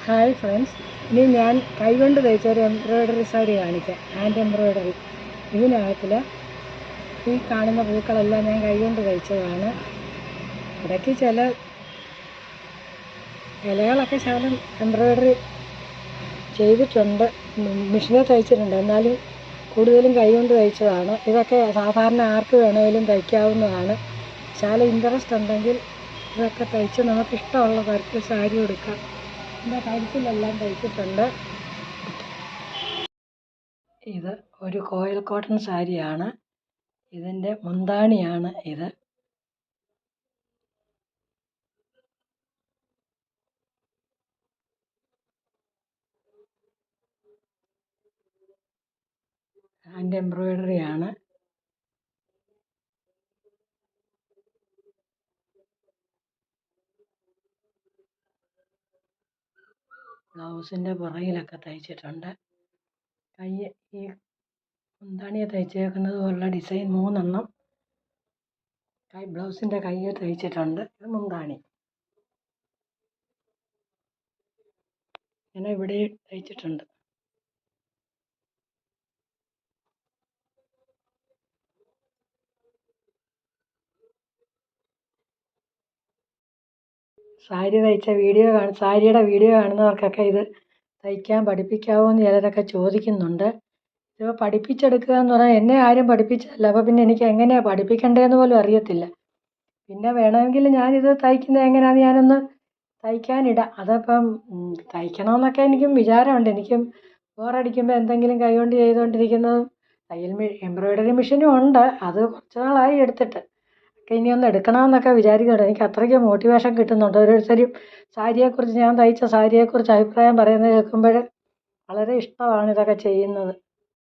Hi friends, ഇനി ഞാൻ കൈകൊണ്ട് തയ്ച്ച ഒരു എംബ്രോയ്ഡറി സാരി കാണിക്കാം. Hand embroidery. ഇതിനകത്തിൽ ഈ കാണുന്ന പൂക്കളെല്ലാം ഞാൻ കൈകൊണ്ട് തയ്ച്ചതാണ്. ഇടയ്ക്ക് ചില ഇലകളൊക്കെ ശകലം എംബ്രോയ്ഡറി ചെയ്തിട്ടുണ്ട്, മെഷീനിൽ തയ്ച്ചിട്ടുണ്ട്. എന്നാലും കൂടുതലും കൈകൊണ്ട് തയ്ച്ചതാണ്. ഇതൊക്കെ സാധാരണ ആർക്ക് വേണമെങ്കിലും തയ്ക്കാവുന്നതാണ്. ശകലം ഇൻട്രസ്റ്റ് ഉണ്ടെങ്കിൽ ഇതൊക്കെ തയ്ച്ച് നമുക്കിഷ്ടമുള്ള തരത്തിൽ സാരി കൊടുക്കാം. എൻ്റെ കഴുത്തിലെല്ലാം തയ്ച്ചിട്ടുണ്ട്. ഇത് ഒരു കോയിൽ കോട്ടൺ സാരിയാണ്. ഇതിൻ്റെ മുന്താണിയാണ് ഇത്. ഹാൻഡ് എംബ്രോയ്ഡറിയാണ്. ബ്ലൗസിൻ്റെ പുറകിലൊക്കെ തയ്ച്ചിട്ടുണ്ട്. ഈ മുന്താണിയെ തയ്ച്ചേക്കുന്നത് പോലുള്ള ഡിസൈൻ 3 എണ്ണം ബ്ലൗസിൻ്റെ കയ്യിൽ തയ്ച്ചിട്ടുണ്ട്. ഇത് മുന്താണി. ഇങ്ങനെ ഇവിടെ തയ്ച്ചിട്ടുണ്ട്. സാരിയുടെ വീഡിയോ കാണുന്നവർക്കൊക്കെ ഇത് തയ്ക്കാൻ പഠിപ്പിക്കാമോ എന്ന് ചിലരൊക്കെ ചോദിക്കുന്നുണ്ട്. ഇത് പഠിപ്പിച്ചെടുക്കുക എന്ന് പറഞ്ഞാൽ എന്നെ ആരും പഠിപ്പിച്ചതല്ല. അപ്പോൾ പിന്നെ എനിക്ക് എങ്ങനെയാണ് പഠിപ്പിക്കേണ്ടതെന്ന് പോലും അറിയത്തില്ല. പിന്നെ വേണമെങ്കിൽ ഞാനിത് തയ്ക്കുന്നത് എങ്ങനെയാണെന്ന് ഞാനൊന്ന് തയ്ക്കാനിടാം. അതപ്പം തയ്ക്കണമെന്നൊക്കെ എനിക്കും വിചാരമുണ്ട്. എനിക്കും ബോറടിക്കുമ്പോൾ എന്തെങ്കിലും കൈകൊണ്ട് ചെയ്തുകൊണ്ടിരിക്കുന്നതും എംബ്രോയ്ഡറി മെഷീനും ഉണ്ട്. അത് കുറച്ച് നാളായി എടുത്തിട്ട്. ഒക്കെ ഇനിയൊന്ന് എടുക്കണമെന്നൊക്കെ വിചാരിക്കുന്നുണ്ട്. എനിക്ക് അത്രയ്ക്ക് മോട്ടിവേഷൻ കിട്ടുന്നുണ്ട്. ഓരോരുത്തരും ഞാൻ തയ്ച്ച സാരിയെക്കുറിച്ച് അഭിപ്രായം പറയുന്നത് കേൾക്കുമ്പോൾ വളരെ ഇഷ്ടമാണ് ഇതൊക്കെ ചെയ്യുന്നത്.